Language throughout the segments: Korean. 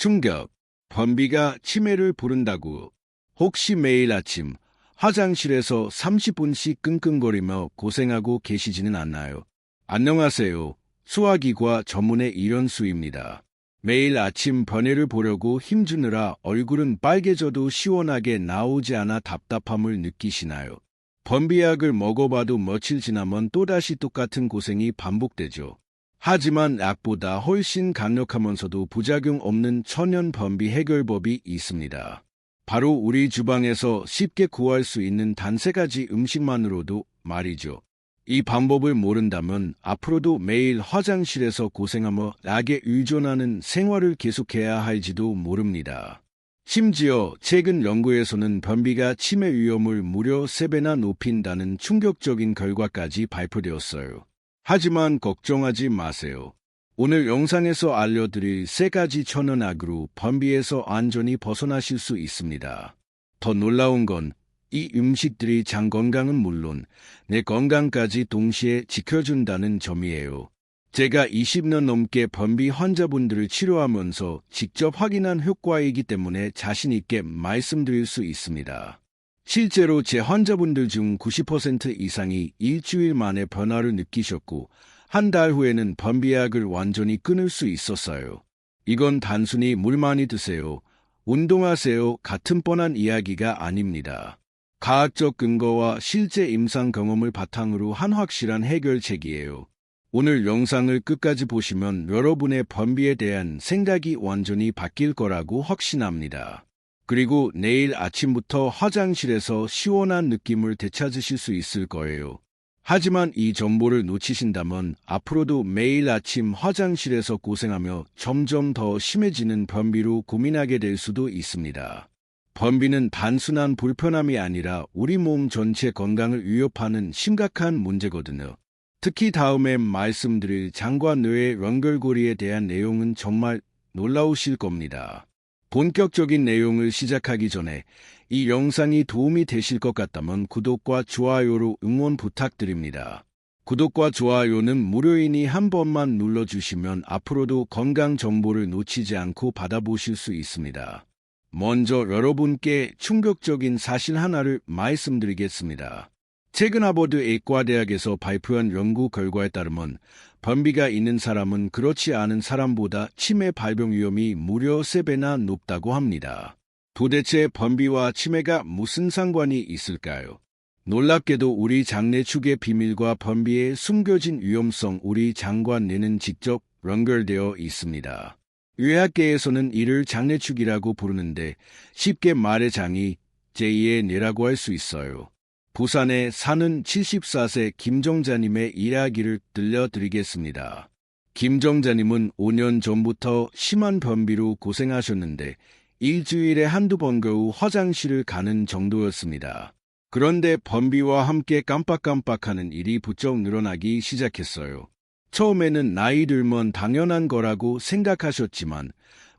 충격. 변비가 치매를 부른다고. 혹시 매일 아침 화장실에서 30분씩 끙끙거리며 고생하고 계시지는 않나요? 안녕하세요. 소화기과 전문의 이런수입니다. 매일 아침 변비를 보려고 힘주느라 얼굴은 빨개져도 시원하게 나오지 않아 답답함을 느끼시나요? 변비약을 먹어봐도 며칠 지나면 또다시 똑같은 고생이 반복되죠. 하지만 약보다 훨씬 강력하면서도 부작용 없는 천연 변비 해결법이 있습니다. 바로 우리 주방에서 쉽게 구할 수 있는 단 3가지 음식만으로도 말이죠. 이 방법을 모른다면 앞으로도 매일 화장실에서 고생하며 약에 의존하는 생활을 계속해야 할지도 모릅니다. 심지어 최근 연구에서는 변비가 치매 위험을 무려 3배나 높인다는 충격적인 결과까지 발표되었어요. 하지만 걱정하지 마세요. 오늘 영상에서 알려드릴 3가지 천연약으로 변비에서 완전히 벗어나실 수 있습니다. 더 놀라운 건 이 음식들이 장 건강은 물론 내 건강까지 동시에 지켜준다는 점이에요. 제가 20년 넘게 변비 환자분들을 치료하면서 직접 확인한 효과이기 때문에 자신 있게 말씀드릴 수 있습니다. 실제로 제 환자분들 중 90% 이상이 일주일 만에 변화를 느끼셨고 한 달 후에는 변비약을 완전히 끊을 수 있었어요. 이건 단순히 물 많이 드세요, 운동하세요 같은 뻔한 이야기가 아닙니다. 과학적 근거와 실제 임상 경험을 바탕으로 한 확실한 해결책이에요. 오늘 영상을 끝까지 보시면 여러분의 변비에 대한 생각이 완전히 바뀔 거라고 확신합니다. 그리고 내일 아침부터 화장실에서 시원한 느낌을 되찾으실 수 있을 거예요. 하지만 이 정보를 놓치신다면 앞으로도 매일 아침 화장실에서 고생하며 점점 더 심해지는 변비로 고민하게 될 수도 있습니다. 변비는 단순한 불편함이 아니라 우리 몸 전체 건강을 위협하는 심각한 문제거든요. 특히 다음에 말씀드릴 장과 뇌의 연결고리에 대한 내용은 정말 놀라우실 겁니다. 본격적인 내용을 시작하기 전에 이 영상이 도움이 되실 것 같다면 구독과 좋아요로 응원 부탁드립니다. 구독과 좋아요는 무료이니 한 번만 눌러주시면 앞으로도 건강 정보를 놓치지 않고 받아보실 수 있습니다. 먼저 여러분께 충격적인 사실 하나를 말씀드리겠습니다. 최근 하버드 의과대학에서 발표한 연구 결과에 따르면 변비가 있는 사람은 그렇지 않은 사람보다 치매 발병 위험이 무려 3배나 높다고 합니다. 도대체 변비와 치매가 무슨 상관이 있을까요? 놀랍게도 우리 장내축의 비밀과 변비의 숨겨진 위험성, 우리 장과 뇌는 직접 연결되어 있습니다. 의학계에서는 이를 장내축이라고 부르는데 쉽게 말해 장이 제2의 뇌라고 할 수 있어요. 부산에 사는 74세 김정자님의 이야기를 들려드리겠습니다. 김정자님은 5년 전부터 심한 변비로 고생하셨는데 일주일에 한두 번 겨우 화장실을 가는 정도였습니다. 그런데 변비와 함께 깜빡깜빡하는 일이 부쩍 늘어나기 시작했어요. 처음에는 나이 들면 당연한 거라고 생각하셨지만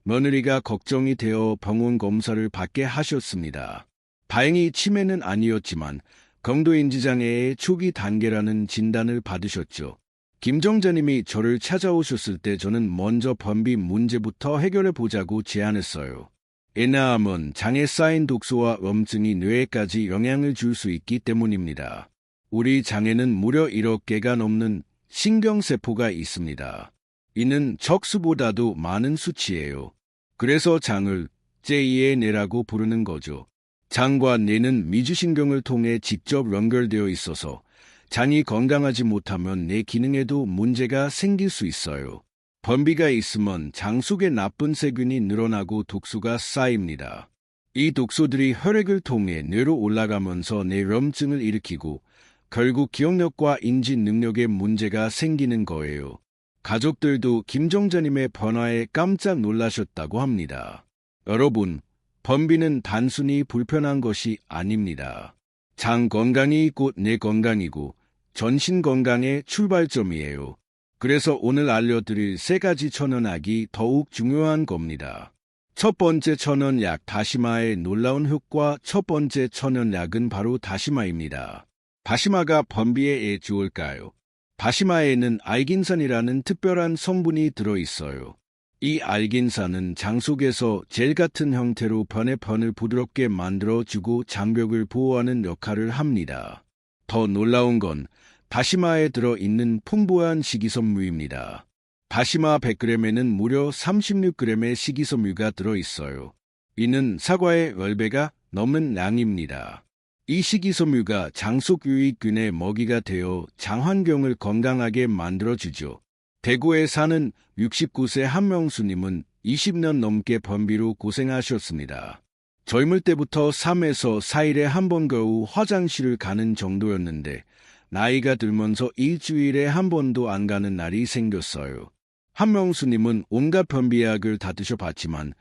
며느리가 걱정이 되어 병원 검사를 받게 하셨습니다. 다행히 치매는 아니었지만 경도인지장애의 초기 단계라는 진단을 받으셨죠. 김정자님이 저를 찾아오셨을 때 저는 먼저 변비 문제부터 해결해 보자고 제안했어요. 왜냐하면 장에 쌓인 독소와 염증이 뇌에까지 영향을 줄 수 있기 때문입니다. 우리 장에는 무려 1억 개가 넘는 신경세포가 있습니다. 이는 적수보다도 많은 수치예요. 그래서 장을 제2의 뇌라고 부르는 거죠. 장과 뇌는 미주신경을 통해 직접 연결되어 있어서 장이 건강하지 못하면 뇌 기능에도 문제가 생길 수 있어요. 변비가 있으면 장 속에 나쁜 세균이 늘어나고 독소가 쌓입니다. 이 독소들이 혈액을 통해 뇌로 올라가면서 뇌염증을 일으키고 결국 기억력과 인지 능력에 문제가 생기는 거예요. 가족들도 김정자님의 변화에 깜짝 놀라셨다고 합니다. 여러분, 변비는 단순히 불편한 것이 아닙니다. 장 건강이 곧 뇌 건강이고 전신 건강의 출발점이에요. 그래서 오늘 알려드릴 3가지 천연약이 더욱 중요한 겁니다. 첫 번째 천연약 다시마의 놀라운 효과. 첫 번째 천연약은 바로 다시마입니다. 다시마가 변비에 왜 좋을까요? 다시마에는 알긴산이라는 특별한 성분이 들어있어요. 이 알긴산은 장 속에서 젤 같은 형태로 변을 부드럽게 만들어주고 장벽을 보호하는 역할을 합니다. 더 놀라운 건 다시마에 들어있는 풍부한 식이섬유입니다. 다시마 100g에는 무려 36g의 식이섬유가 들어있어요. 이는 사과의 10배가 넘는 양입니다. 이 식이섬유가 장 속 유익균의 먹이가 되어 장 환경을 건강하게 만들어주죠. 대구에 사는 69세 한명수님은 20년 넘게 변비로 고생하셨습니다. 젊을 때부터 3에서 4일에 한 번 겨우 화장실을 가는 정도였는데 나이가 들면서 일주일에 한 번도 안 가는 날이 생겼어요. 한명수님은 온갖 변비약을 다 드셔봤지만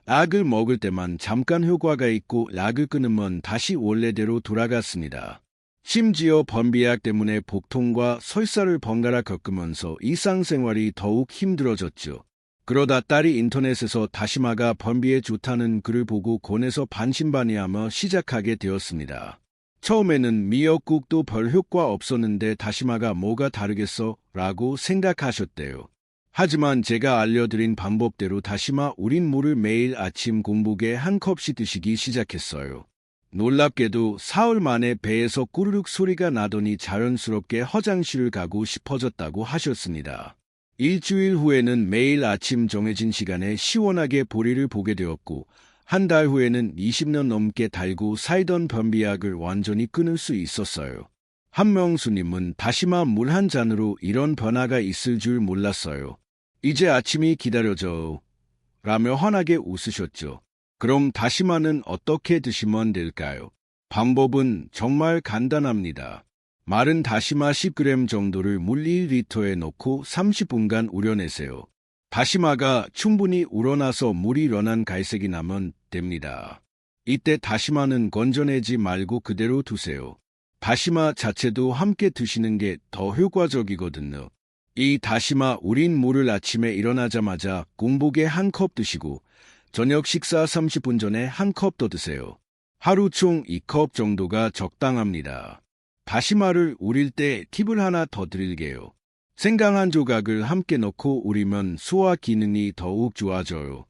약을 먹을 때만 잠깐 효과가 있고 약을 끊으면 다시 원래대로 돌아갔습니다. 심지어 변비약 때문에 복통과 설사를 번갈아 겪으면서 일상생활이 더욱 힘들어졌죠. 그러다 딸이 인터넷에서 다시마가 변비에 좋다는 글을 보고 권해서 반신반의하며 시작하게 되었습니다. 처음에는 미역국도 별 효과 없었는데 다시마가 뭐가 다르겠어? 라고 생각하셨대요. 하지만 제가 알려드린 방법대로 다시마 우린 물을 매일 아침 공복에 한 컵씩 드시기 시작했어요. 놀랍게도 사흘 만에 배에서 꾸르륵 소리가 나더니 자연스럽게 화장실을 가고 싶어졌다고 하셨습니다. 일주일 후에는 매일 아침 정해진 시간에 시원하게 볼일을 보게 되었고 한 달 후에는 20년 넘게 달고 살던 변비약을 완전히 끊을 수 있었어요. 한명수님은 다시마 물 한 잔으로 이런 변화가 있을 줄 몰랐어요. 이제 아침이 기다려져 라며 환하게 웃으셨죠. 그럼 다시마는 어떻게 드시면 될까요? 방법은 정말 간단합니다. 마른 다시마 10g 정도를 물 1리터에 넣고 30분간 우려내세요. 다시마가 충분히 우러나서 물이 연한 갈색이 나면 됩니다. 이때 다시마는 건져내지 말고 그대로 두세요. 다시마 자체도 함께 드시는 게 더 효과적이거든요. 이 다시마 우린 물을 아침에 일어나자마자 공복에 한 컵 드시고 저녁 식사 30분 전에 한 컵 더 드세요. 하루 총 2컵 정도가 적당합니다. 다시마를 우릴 때 팁을 하나 더 드릴게요. 생강 한 조각을 함께 넣고 우리면 소화 기능이 더욱 좋아져요.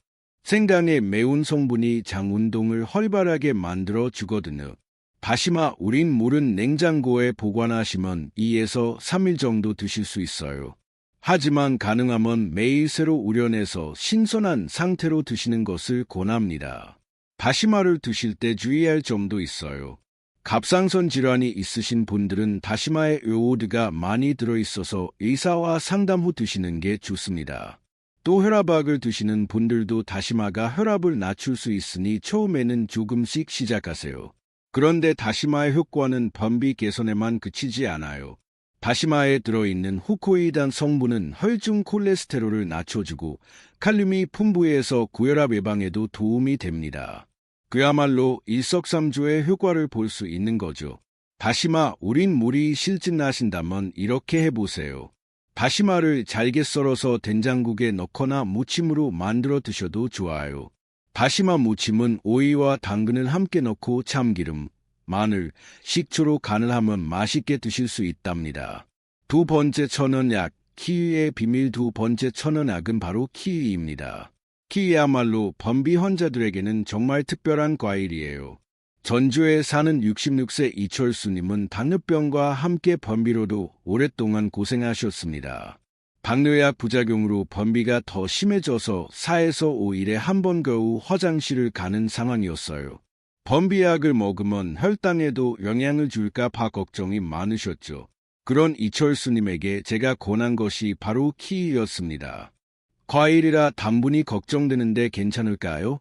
생강의 매운 성분이 장 운동을 활발하게 만들어 주거든요. 다시마 우린 물은 냉장고에 보관하시면 2에서 3일 정도 드실 수 있어요. 하지만 가능하면 매일 새로 우려내서 신선한 상태로 드시는 것을 권합니다. 다시마를 드실 때 주의할 점도 있어요. 갑상선 질환이 있으신 분들은 다시마에 요오드가 많이 들어있어서 의사와 상담 후 드시는 게 좋습니다. 또 혈압약을 드시는 분들도 다시마가 혈압을 낮출 수 있으니 처음에는 조금씩 시작하세요. 그런데 다시마의 효과는 변비 개선에만 그치지 않아요. 다시마에 들어있는 후코이단 성분은 혈중 콜레스테롤을 낮춰주고 칼륨이 풍부해서 고혈압 예방에도 도움이 됩니다. 그야말로 일석삼조의 효과를 볼 수 있는 거죠. 다시마 우린 물이 실증나신다면 이렇게 해보세요. 다시마를 잘게 썰어서 된장국에 넣거나 무침으로 만들어 드셔도 좋아요. 다시마 무침은 오이와 당근을 함께 넣고 참기름, 마늘, 식초로 간을 하면 맛있게 드실 수 있답니다. 두 번째 천연약, 키위의 비밀 두 번째 천연약은 바로 키위입니다. 키위야말로 변비 환자들에게는 정말 특별한 과일이에요. 전주에 사는 66세 이철수님은 당뇨병과 함께 변비로도 오랫동안 고생하셨습니다. 당뇨약 부작용으로 변비가 더 심해져서 4에서 5일에 한 번 겨우 화장실을 가는 상황이었어요. 변비약을 먹으면 혈당에도 영향을 줄까 봐 걱정이 많으셨죠. 그런 이철수님에게 제가 권한 것이 바로 키위였습니다. 과일이라 당분이 걱정되는데 괜찮을까요?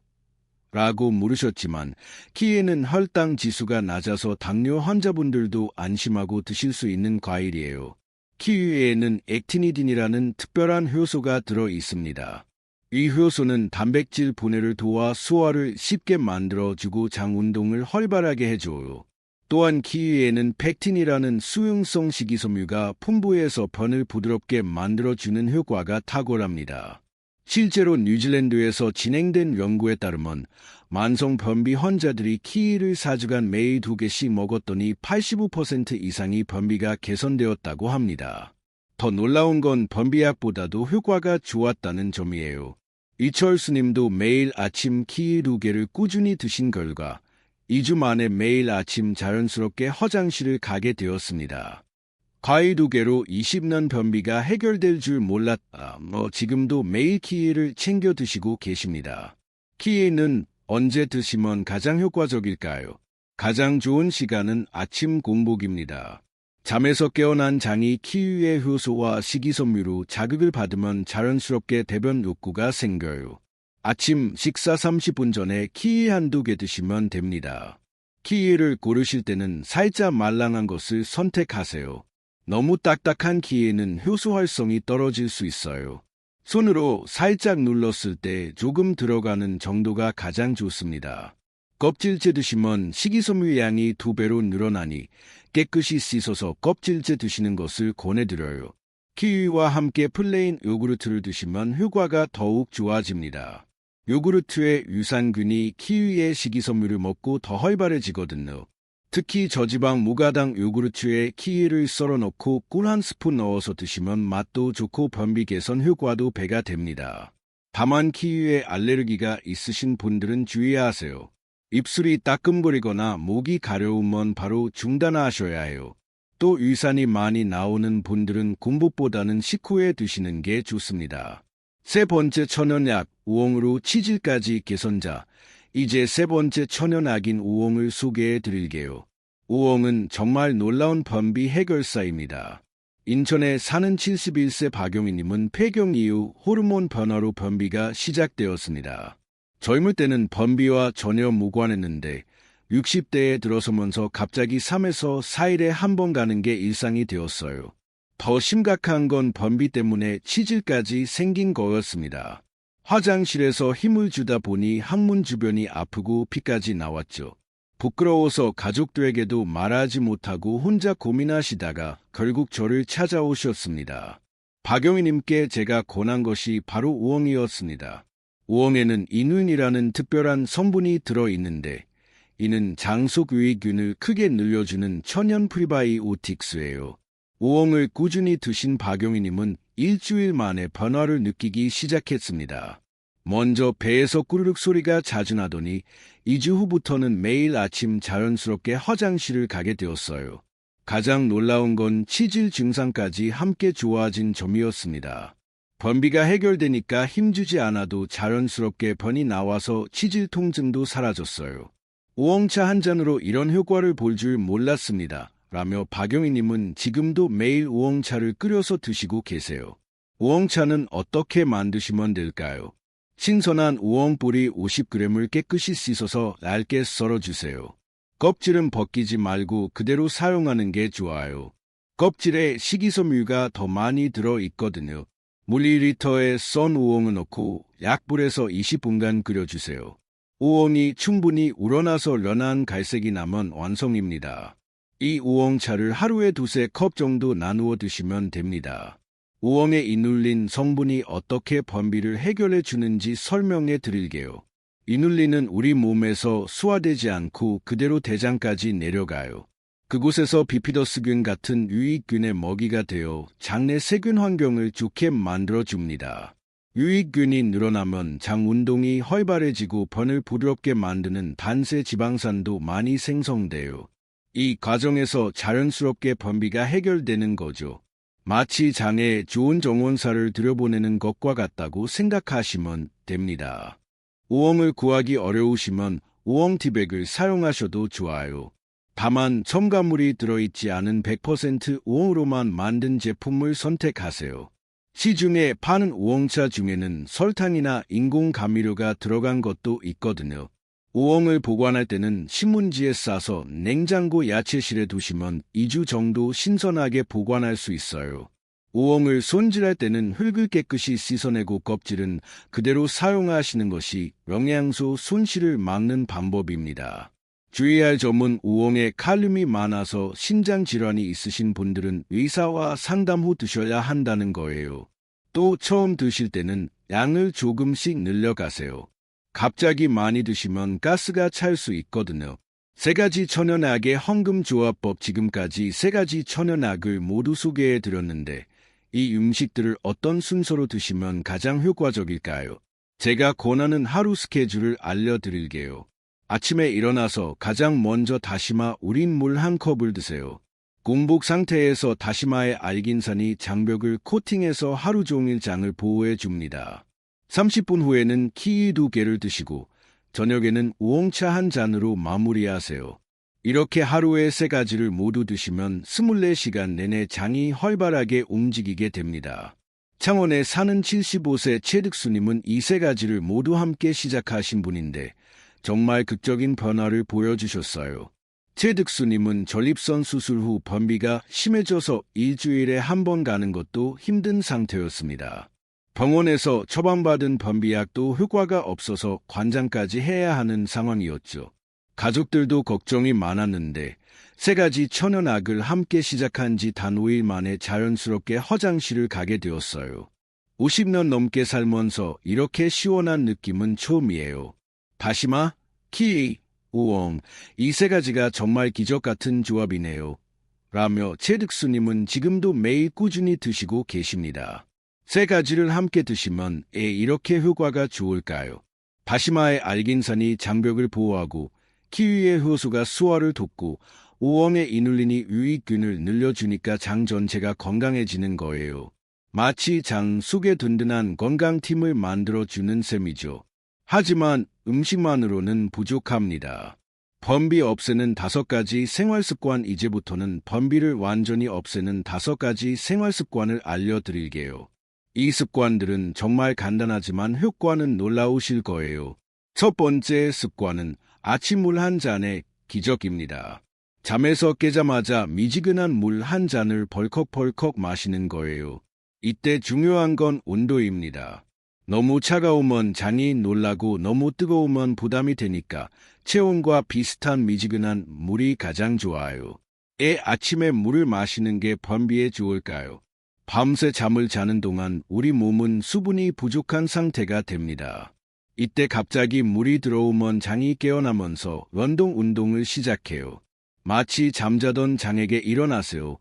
라고 물으셨지만 키위는 혈당 지수가 낮아서 당뇨 환자분들도 안심하고 드실 수 있는 과일이에요. 키위에는 액티니딘이라는 특별한 효소가 들어 있습니다. 이 효소는 단백질 분해를 도와 소화를 쉽게 만들어주고 장 운동을 활발하게 해줘요. 또한 키위에는 펙틴이라는 수용성 식이섬유가 풍부해서 변을 부드럽게 만들어주는 효과가 탁월합니다. 실제로 뉴질랜드에서 진행된 연구에 따르면 만성 변비 환자들이 키위를 4주간 매일 2개씩 먹었더니 85% 이상이 변비가 개선되었다고 합니다. 더 놀라운 건 변비약보다도 효과가 좋았다는 점이에요. 이철수님도 매일 아침 키위 2개를 꾸준히 드신 결과 2주 만에 매일 아침 자연스럽게 화장실을 가게 되었습니다. 과일 2개로 20년 변비가 해결될 줄 몰랐다. 지금도 매일 키위를 챙겨 드시고 계십니다. 키위는 언제 드시면 가장 효과적일까요? 가장 좋은 시간은 아침 공복입니다. 잠에서 깨어난 장이 키위의 효소와 식이섬유로 자극을 받으면 자연스럽게 대변 욕구가 생겨요. 아침 식사 30분 전에 키위 한두 개 드시면 됩니다. 키위를 고르실 때는 살짝 말랑한 것을 선택하세요. 너무 딱딱한 키위는 효소 활성이 떨어질 수 있어요. 손으로 살짝 눌렀을 때 조금 들어가는 정도가 가장 좋습니다. 껍질째 드시면 식이섬유 양이 2배로 늘어나니 깨끗이 씻어서 껍질째 드시는 것을 권해드려요. 키위와 함께 플레인 요구르트를 드시면 효과가 더욱 좋아집니다. 요구르트의 유산균이 키위의 식이섬유를 먹고 더 활발해지거든요. 특히 저지방 무가당 요구르트에 키위를 썰어 넣고 꿀 1스푼 넣어서 드시면 맛도 좋고 변비 개선 효과도 배가 됩니다. 다만 키위에 알레르기가 있으신 분들은 주의하세요. 입술이 따끔거리거나 목이 가려우면 바로 중단하셔야 해요. 또 유산이 많이 나오는 분들은 공복보다는 식후에 드시는 게 좋습니다. 세 번째 천연약, 우엉으로 치질까지 개선자. 이제 세 번째 천연약인 우엉을 소개해 드릴게요. 우엉은 정말 놀라운 변비 해결사입니다. 인천에 사는 71세 박용희님은 폐경 이후 호르몬 변화로 변비가 시작되었습니다. 젊을 때는 변비와 전혀 무관했는데 60대에 들어서면서 갑자기 3에서 4일에 한 번 가는 게 일상이 되었어요. 더 심각한 건 변비 때문에 치질까지 생긴 거였습니다. 화장실에서 힘을 주다 보니 항문 주변이 아프고 피까지 나왔죠. 부끄러워서 가족들에게도 말하지 못하고 혼자 고민하시다가 결국 저를 찾아오셨습니다. 박영희님께 제가 권한 것이 바로 우엉이었습니다. 우엉에는 이눈이라는 특별한 성분이 들어있는데 이는 장속 유익균을 크게 늘려주는 천연 프리바이오틱스예요. 우엉을 꾸준히 드신 박영희님은 일주일 만에 변화를 느끼기 시작했습니다. 먼저 배에서 꾸르륵 소리가 자주 나더니 2주 후부터는 매일 아침 자연스럽게 화장실을 가게 되었어요. 가장 놀라운 건 치질 증상까지 함께 좋아진 점이었습니다. 변비가 해결되니까 힘주지 않아도 자연스럽게 변이 나와서 치질 통증도 사라졌어요. 우엉차 한 잔으로 이런 효과를 볼 줄 몰랐습니다. 라며 박영희님은 지금도 매일 우엉차를 끓여서 드시고 계세요. 우엉차는 어떻게 만드시면 될까요? 신선한 우엉 뿌리 50g을 깨끗이 씻어서 얇게 썰어주세요. 껍질은 벗기지 말고 그대로 사용하는 게 좋아요. 껍질에 식이섬유가 더 많이 들어있거든요. 물 2리터에 썬 우엉을 넣고 약불에서 20분간 끓여주세요. 우엉이 충분히 우러나서 연한 갈색이 나면 완성입니다. 이 우엉차를 하루에 2-3컵 정도 나누어 드시면 됩니다. 우엉에 이눌린 성분이 어떻게 변비를 해결해 주는지 설명해 드릴게요. 이눌린은 우리 몸에서 소화되지 않고 그대로 대장까지 내려가요. 그곳에서 비피더스균 같은 유익균의 먹이가 되어 장내 세균 환경을 좋게 만들어줍니다. 유익균이 늘어나면 장 운동이 활발해지고 변을 부드럽게 만드는 단세 지방산도 많이 생성돼요. 이 과정에서 자연스럽게 변비가 해결되는 거죠. 마치 장에 좋은 정원사를 들여보내는 것과 같다고 생각하시면 됩니다. 우엉을 구하기 어려우시면 우엉 티백을 사용하셔도 좋아요. 다만 첨가물이 들어있지 않은 100% 우엉으로만 만든 제품을 선택하세요. 시중에 파는 우엉차 중에는 설탕이나 인공 감미료가 들어간 것도 있거든요. 우엉을 보관할 때는 신문지에 싸서 냉장고 야채실에 두시면 2주 정도 신선하게 보관할 수 있어요. 우엉을 손질할 때는 흙을 깨끗이 씻어내고 껍질은 그대로 사용하시는 것이 영양소 손실을 막는 방법입니다. 주의할 점은 우엉에 칼륨이 많아서 신장 질환이 있으신 분들은 의사와 상담 후 드셔야 한다는 거예요. 또 처음 드실 때는 양을 조금씩 늘려가세요. 갑자기 많이 드시면 가스가 찰 수 있거든요. 3가지 천연약의 황금조합법. 지금까지 3가지 천연약을 모두 소개해 드렸는데 이 음식들을 어떤 순서로 드시면 가장 효과적일까요? 제가 권하는 하루 스케줄을 알려드릴게요. 아침에 일어나서 가장 먼저 다시마 우린 물 한 컵을 드세요. 공복 상태에서 다시마의 알긴산이 장벽을 코팅해서 하루 종일 장을 보호해 줍니다. 30분 후에는 키위 2개를 드시고 저녁에는 우엉차 한 잔으로 마무리하세요. 이렇게 하루에 3가지를 모두 드시면 24시간 내내 장이 활발하게 움직이게 됩니다. 창원에 사는 75세 최득수님은 이 3가지를 모두 함께 시작하신 분인데 정말 극적인 변화를 보여주셨어요. 최득수님은 전립선 수술 후 변비가 심해져서 일주일에 한 번 가는 것도 힘든 상태였습니다. 병원에서 처방받은 변비약도 효과가 없어서 관장까지 해야 하는 상황이었죠. 가족들도 걱정이 많았는데 3가지 천연약을 함께 시작한 지 단 5일 만에 자연스럽게 화장실을 가게 되었어요. 50년 넘게 살면서 이렇게 시원한 느낌은 처음이에요. 다시마, 키위, 우엉, 이 3가지가 정말 기적 같은 조합이네요. 라며 최득수님은 지금도 매일 꾸준히 드시고 계십니다. 3가지를 함께 드시면 이렇게 효과가 좋을까요? 다시마의 알긴산이 장벽을 보호하고 키위의 효소가 소화를 돕고 우엉의 이눌린이 유익균을 늘려주니까 장 전체가 건강해지는 거예요. 마치 장 속에 든든한 건강팀을 만들어주는 셈이죠. 하지만 음식만으로는 부족합니다. 변비 없애는 5가지 생활습관. 이제부터는 변비를 완전히 없애는 5가지 생활습관을 알려드릴게요. 이 습관들은 정말 간단하지만 효과는 놀라우실 거예요. 첫 번째 습관은 아침 물 한 잔의 기적입니다. 잠에서 깨자마자 미지근한 물 한 잔을 벌컥벌컥 마시는 거예요. 이때 중요한 건 온도입니다. 너무 차가우면 장이 놀라고 너무 뜨거우면 부담이 되니까 체온과 비슷한 미지근한 물이 가장 좋아요. 아침에 물을 마시는 게 변비에 좋을까요? 밤새 잠을 자는 동안 우리 몸은 수분이 부족한 상태가 됩니다. 이때 갑자기 물이 들어오면 장이 깨어나면서 운동을 시작해요. 마치 잠자던 장에게 일어나세요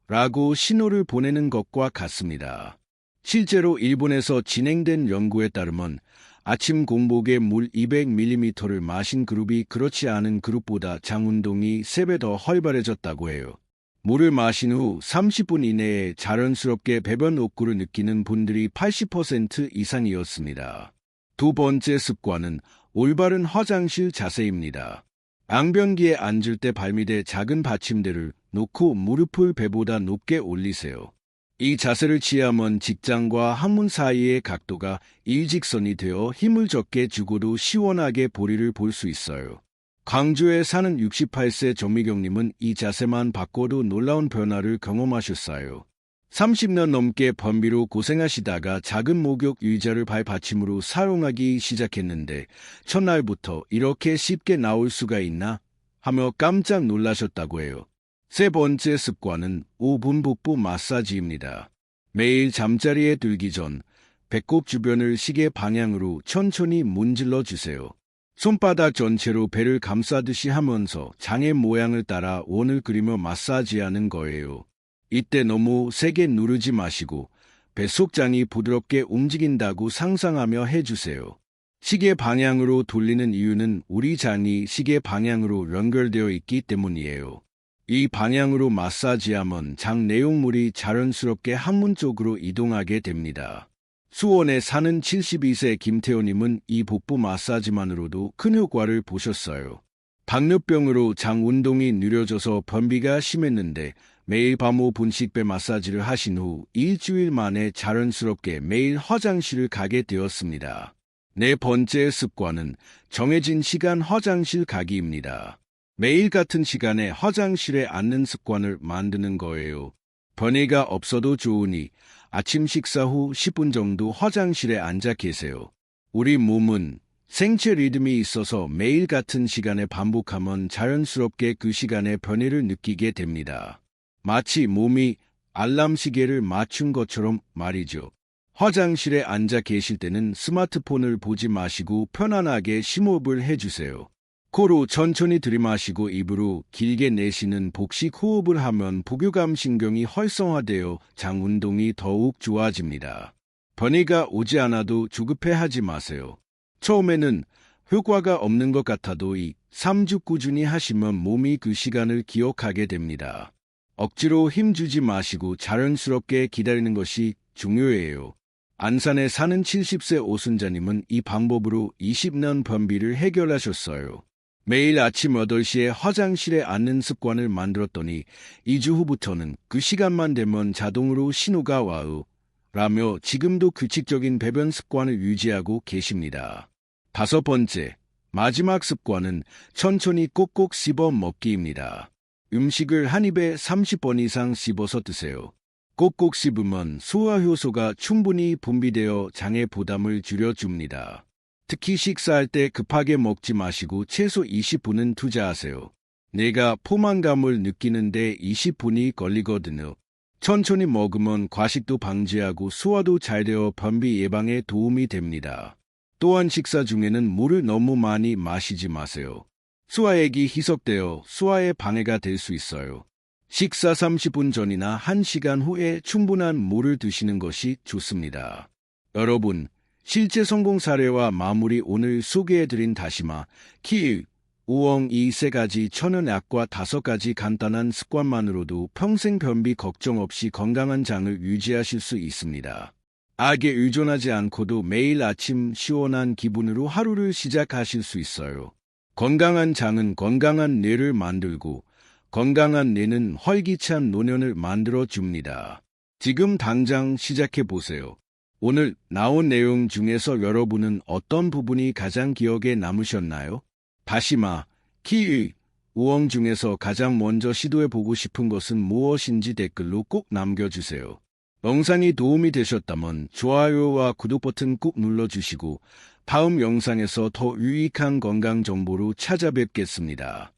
라고 신호를 보내는 것과 같습니다. 실제로 일본에서 진행된 연구에 따르면 아침 공복에 물 200ml를 마신 그룹이 그렇지 않은 그룹보다 장 운동이 3배 더 활발해졌다고 해요. 물을 마신 후 30분 이내에 자연스럽게 배변 욕구를 느끼는 분들이 80% 이상이었습니다. 두 번째 습관은 올바른 화장실 자세입니다. 앙변기에 앉을 때 발밑에 작은 받침대를 놓고 무릎을 배보다 높게 올리세요. 이 자세를 취하면 직장과 항문 사이의 각도가 일직선이 되어 힘을 적게 주고도 시원하게 볼일을 볼 수 있어요. 광주에 사는 68세 정미경님은 이 자세만 바꿔도 놀라운 변화를 경험하셨어요. 30년 넘게 변비로 고생하시다가 작은 목욕 의자를 발받침으로 사용하기 시작했는데 첫날부터 이렇게 쉽게 나올 수가 있나 하며 깜짝 놀라셨다고 해요. 세 번째 습관은 5분 복부 마사지입니다. 매일 잠자리에 들기 전 배꼽 주변을 시계 방향으로 천천히 문질러 주세요. 손바닥 전체로 배를 감싸듯이 하면서 장의 모양을 따라 원을 그리며 마사지하는 거예요. 이때 너무 세게 누르지 마시고 뱃속장이 부드럽게 움직인다고 상상하며 해주세요. 시계 방향으로 돌리는 이유는 우리 장이 시계 방향으로 연결되어 있기 때문이에요. 이 방향으로 마사지하면 장 내용물이 자연스럽게 항문 쪽으로 이동하게 됩니다. 수원에 사는 72세 김태호님은 이 복부 마사지만으로도 큰 효과를 보셨어요. 당뇨병으로 장 운동이 느려져서 변비가 심했는데 매일 밤 5분씩 배 마사지를 하신 후 일주일 만에 자연스럽게 매일 화장실을 가게 되었습니다. 네 번째 습관은 정해진 시간 화장실 가기입니다. 매일 같은 시간에 화장실에 앉는 습관을 만드는 거예요. 변이가 없어도 좋으니 아침 식사 후 10분 정도 화장실에 앉아 계세요. 우리 몸은 생체 리듬이 있어서 매일 같은 시간에 반복하면 자연스럽게 그 시간의 변이를 느끼게 됩니다. 마치 몸이 알람 시계를 맞춘 것처럼 말이죠. 화장실에 앉아 계실 때는 스마트폰을 보지 마시고 편안하게 심호흡을 해주세요. 코로 천천히 들이마시고 입으로 길게 내쉬는 복식 호흡을 하면 복유감 신경이 활성화되어 장 운동이 더욱 좋아집니다. 변이가 오지 않아도 조급해하지 마세요. 처음에는 효과가 없는 것 같아도 3주 꾸준히 하시면 몸이 그 시간을 기억하게 됩니다. 억지로 힘주지 마시고 자연스럽게 기다리는 것이 중요해요. 안산에 사는 70세 오순자님은 이 방법으로 20년 변비를 해결하셨어요. 매일 아침 8시에 화장실에 앉는 습관을 만들었더니 2주 후부터는 그 시간만 되면 자동으로 신호가 와요. 라며 지금도 규칙적인 배변 습관을 유지하고 계십니다. 5번째, 마지막 습관은 천천히 꼭꼭 씹어 먹기입니다. 음식을 한 입에 30번 이상 씹어서 드세요. 꼭꼭 씹으면 소화 효소가 충분히 분비되어 장의 부담을 줄여줍니다. 특히 식사할 때 급하게 먹지 마시고 최소 20분은 투자하세요. 내가 포만감을 느끼는데 20분이 걸리거든요. 천천히 먹으면 과식도 방지하고 소화도 잘 되어 변비 예방에 도움이 됩니다. 또한 식사 중에는 물을 너무 많이 마시지 마세요. 소화액이 희석되어 소화에 방해가 될 수 있어요. 식사 30분 전이나 1시간 후에 충분한 물을 드시는 것이 좋습니다. 여러분, 실제 성공 사례와 마무리 오늘 소개해드린 다시마, 키위, 우엉 이 3가지 천연약과 5가지 간단한 습관만으로도 평생 변비 걱정 없이 건강한 장을 유지하실 수 있습니다. 악에 의존하지 않고도 매일 아침 시원한 기분으로 하루를 시작하실 수 있어요. 건강한 장은 건강한 뇌를 만들고 건강한 뇌는 활기찬 노년을 만들어줍니다. 지금 당장 시작해보세요. 오늘 나온 내용 중에서 여러분은 어떤 부분이 가장 기억에 남으셨나요? 다시마, 키위, 우엉 중에서 가장 먼저 시도해보고 싶은 것은 무엇인지 댓글로 꼭 남겨주세요. 영상이 도움이 되셨다면 좋아요와 구독 버튼 꼭 눌러주시고 다음 영상에서 더 유익한 건강 정보로 찾아뵙겠습니다.